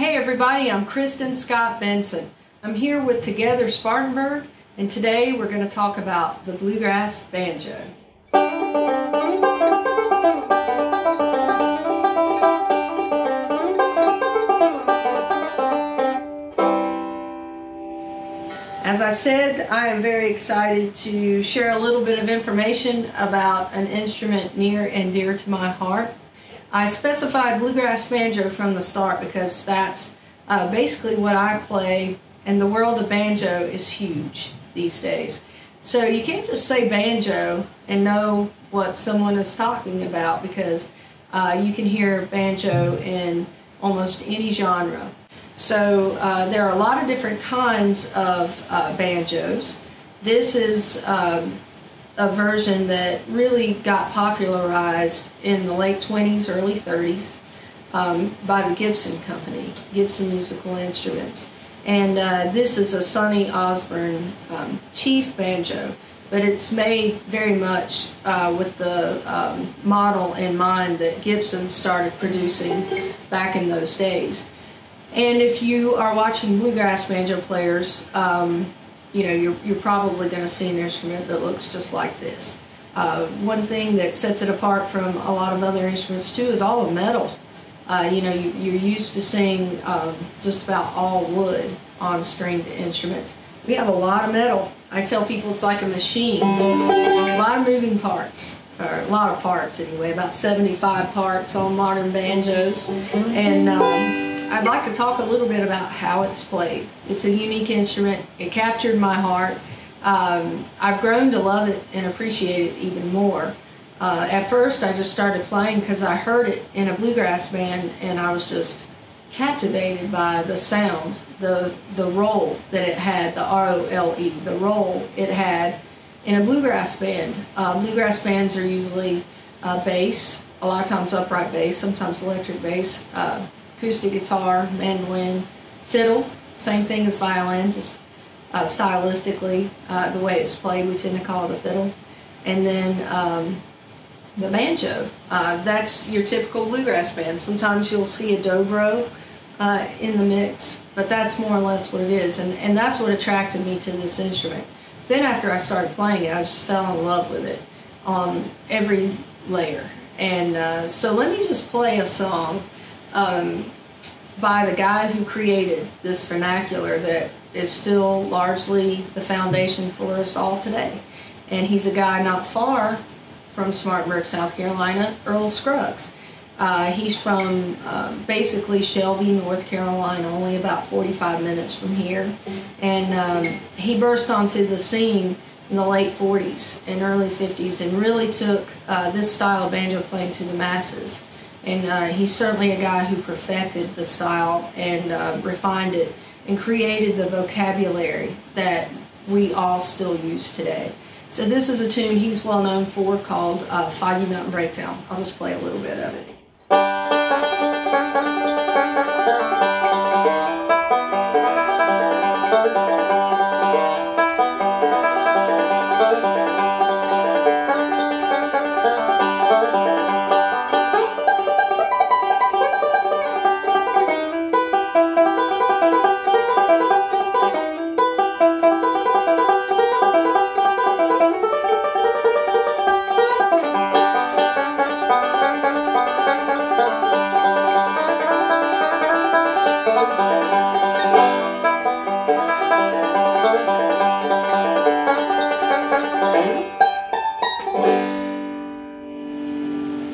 Hey everybody, I'm Kristin Scott Benson. I'm here with Together Spartanburg, and today we're going to talk about the Bluegrass Banjo. As I said, I am very excited to share a little bit of information about an instrument near and dear to my heart. I specified Bluegrass Banjo from the start because that's basically what I play, and the world of banjo is huge these days. So you can't just say banjo and know what someone is talking about, because you can hear banjo in almost any genre. So there are a lot of different kinds of banjos. This is a version that really got popularized in the late 20s, early 30s by the Gibson Company, Gibson Musical Instruments. And this is a Sonny Osborne chief banjo, but it's made very much with the model in mind that Gibson started producing back in those days. And if you are watching Bluegrass Banjo Players, you know, you're probably going to see an instrument that looks just like this. One thing that sets it apart from a lot of other instruments too is all the metal. You know, you're used to seeing just about all wood on stringed instruments. We have a lot of metal. I tell people it's like a machine. A lot of moving parts, or a lot of parts anyway, about 75 parts on modern banjos. And I'd like to talk a little bit about how it's played. It's a unique instrument. It captured my heart. I've grown to love it and appreciate it even more. At first, I just started playing because I heard it in a bluegrass band, and I was just captivated by the sound, the role that it had, the R-O-L-E, the role it had in a bluegrass band. Bluegrass bands are usually bass, a lot of times upright bass, sometimes electric bass, acoustic guitar, mandolin, fiddle, same thing as violin, just stylistically, the way it's played, we tend to call it a fiddle. And then the banjo, that's your typical bluegrass band. Sometimes you'll see a dobro in the mix, but that's more or less what it is. And that's what attracted me to this instrument. Then after I started playing it, I just fell in love with it on every layer. And so let me just play a song by the guy who created this vernacular that is still largely the foundation for us all today. And he's a guy not far from Spartanburg, South Carolina, Earl Scruggs. He's from basically Shelby, North Carolina, only about 45 minutes from here. And he burst onto the scene in the late 40s and early 50s and really took this style of banjo playing to the masses. And he's certainly a guy who perfected the style and refined it and created the vocabulary that we all still use today. So this is a tune he's well known for called Foggy Mountain Breakdown. I'll just play a little bit of it.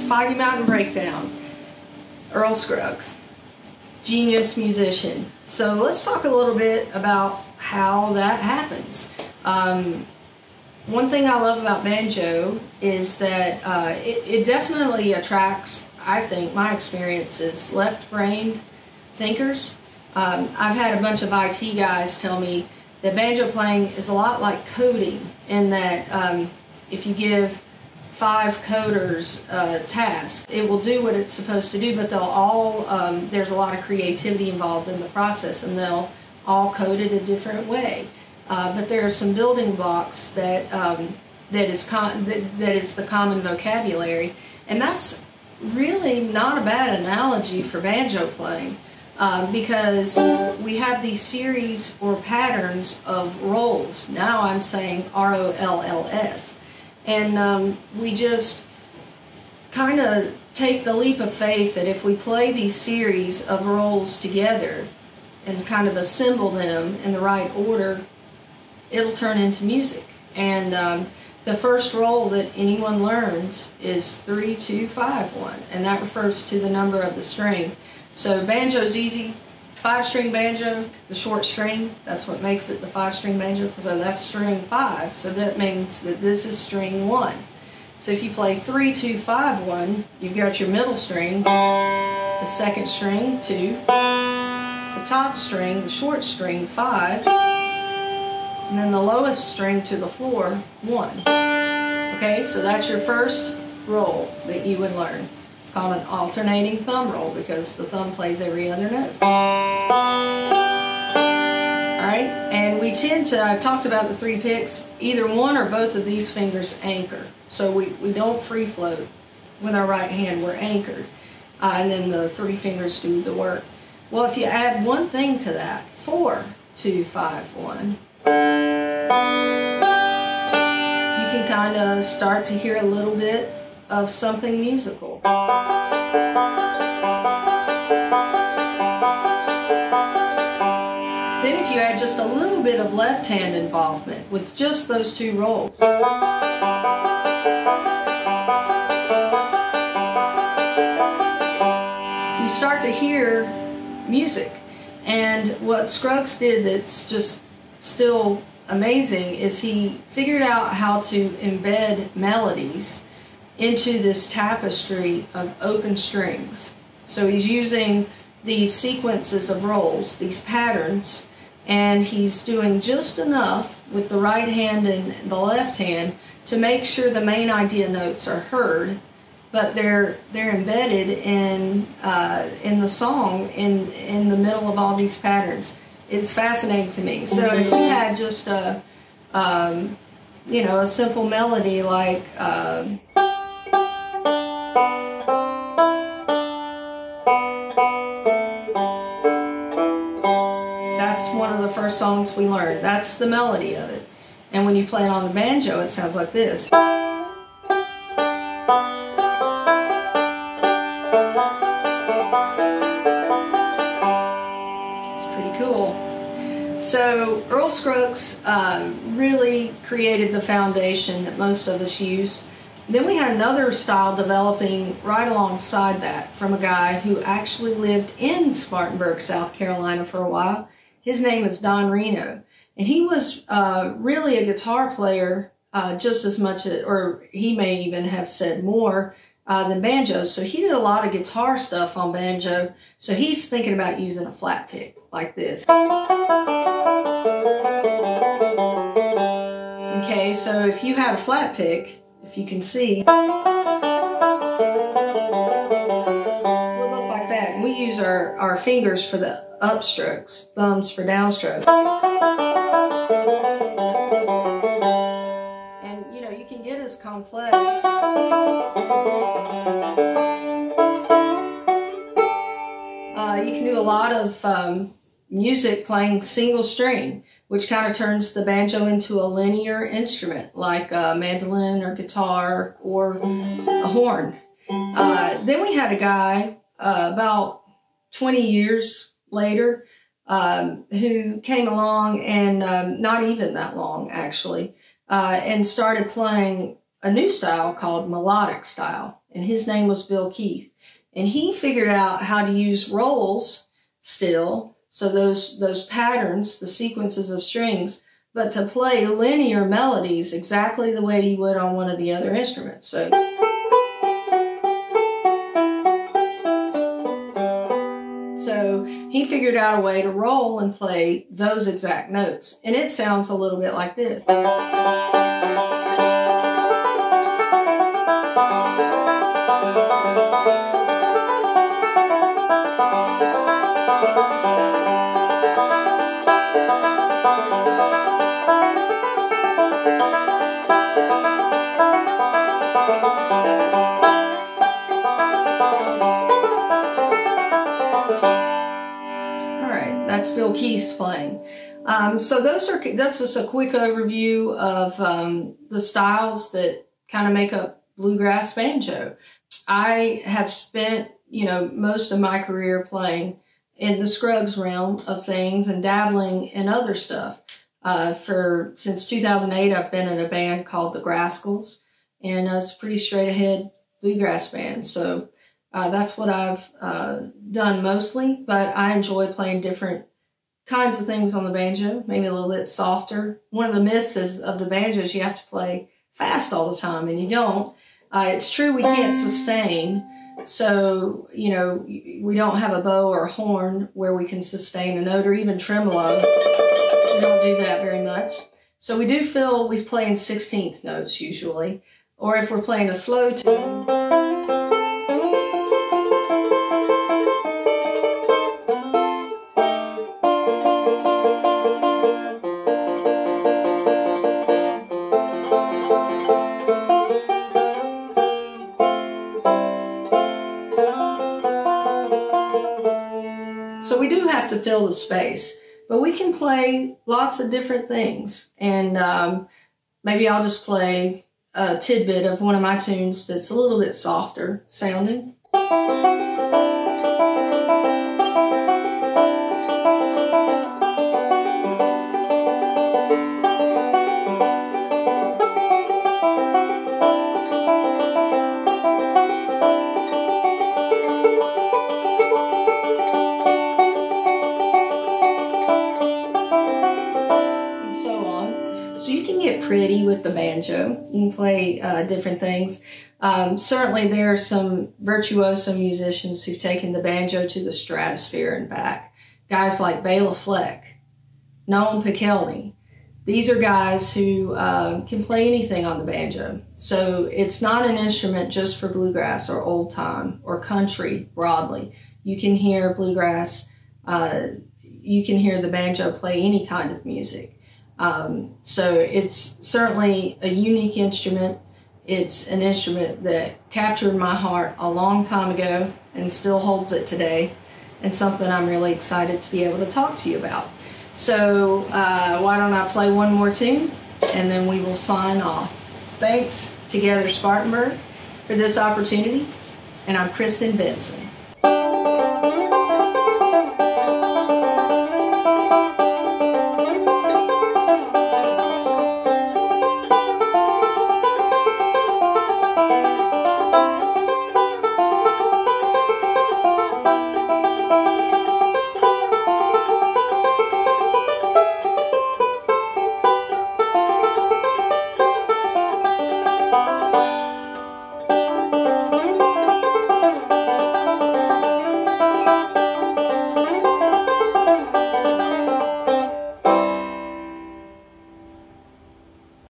Foggy Mountain Breakdown, Earl Scruggs, genius musician. So let's talk a little bit about how that happens. One thing I love about banjo is that it definitely attracts, I think, my experience is left-brained thinkers. I've had a bunch of IT guys tell me that banjo playing is a lot like coding, in that if you give 5 coders a task, it will do what it's supposed to do, but they'll all, there's a lot of creativity involved in the process, and they'll all code it a different way. But there are some building blocks that that is the common vocabulary, and that's really not a bad analogy for banjo playing. because we have these series or patterns of rolls. Now I'm saying R-O-L-L-S. And we just kind of take the leap of faith that if we play these series of rolls together and kind of assemble them in the right order, it'll turn into music. And the first roll that anyone learns is 3, 2, 5, 1, and that refers to the number of the string. So banjo's easy. 5-string banjo, the short string, that's what makes it the 5-string banjo. So that's string 5. So that means that this is string 1. So if you play 3, 2, 5, 1, you've got your middle string, the second string 2, the top string, the short string 5, and then the lowest string to the floor 1. Okay, so that's your first roll that you would learn. It's called an alternating thumb roll because the thumb plays every other note. Alright, and we tend to, I talked about the 3 picks, either one or both of these fingers anchor. So we don't free float with our right hand, we're anchored. And then the 3 fingers do the work. Well, if you add one thing to that, 4, 2, 5, 1, you can kind of start to hear a little bit of something musical. Then if you add just a little bit of left hand involvement with just those 2 rolls, you start to hear music. And what Scruggs did that's just still amazing is he figured out how to embed melodies into this tapestry of open strings. So he's using these sequences of rolls, these patterns, and he's doing just enough with the right hand and the left hand to make sure the main idea notes are heard, but they're embedded in the song in the middle of all these patterns. It's fascinating to me. So if we had just a you know, a simple melody like that's one of the first songs we learned. That's the melody of it. And when you play it on the banjo, it sounds like this. So Earl Scruggs really created the foundation that most of us use. Then we had another style developing right alongside that from a guy who actually lived in Spartanburg, South Carolina for a while. His name is Reno. And he was really a guitar player just as much, or he may even have said more, than banjo. So he did a lot of guitar stuff on banjo. So he's thinking about using a flat pick like this. Okay, so if you had a flat pick, if you can see, it will look like that. And we use our fingers for the upstrokes, thumbs for downstrokes. And you know, you can get as complex. You can do a lot of music playing single string, which kind of turns the banjo into a linear instrument like a mandolin or guitar or a horn. Then we had a guy about 20 years later who came along, and not even that long actually, and started playing a new style called melodic style, and his name was Bill Keith. And he figured out how to use rolls still, so those patterns, the sequences of strings, but to play linear melodies exactly the way you would on one of the other instruments. So he figured out a way to roll and play those exact notes. And it sounds a little bit like this. that's Bill Keith's playing. So that's just a quick overview of the styles that kind of make up bluegrass banjo. I have spent, most of my career playing in the Scruggs realm of things and dabbling in other stuff. Since 2008, I've been in a band called the Grascals, and it's a pretty straight ahead bluegrass band. So that's what I've done mostly, but I enjoy playing different kinds of things on the banjo, maybe a little bit softer. One of the myths of the banjo is you have to play fast all the time, and you don't. It's true we can't sustain, so, we don't have a bow or a horn where we can sustain a note, or even tremolo. We don't do that very much. So we do feel we play in 16th notes usually, or if we're playing a slow tune. So we do have to fill the space, but we can play lots of different things. And maybe I'll just play a tidbit of one of my tunes that's a little bit softer sounding. So you can get pretty with the banjo. You can play different things. Certainly there are some virtuoso musicians who've taken the banjo to the stratosphere and back. Guys like Bela Fleck, Nolan Pikelny. These are guys who can play anything on the banjo. So it's not an instrument just for bluegrass or old time or country broadly. You can hear bluegrass, you can hear the banjo play any kind of music. So it's certainly a unique instrument. It's an instrument that captured my heart a long time ago and still holds it today, and something I'm really excited to be able to talk to you about. So why don't I play one more tune and then we will sign off. Thanks Together Spartanburg for this opportunity, and I'm Kristin Benson.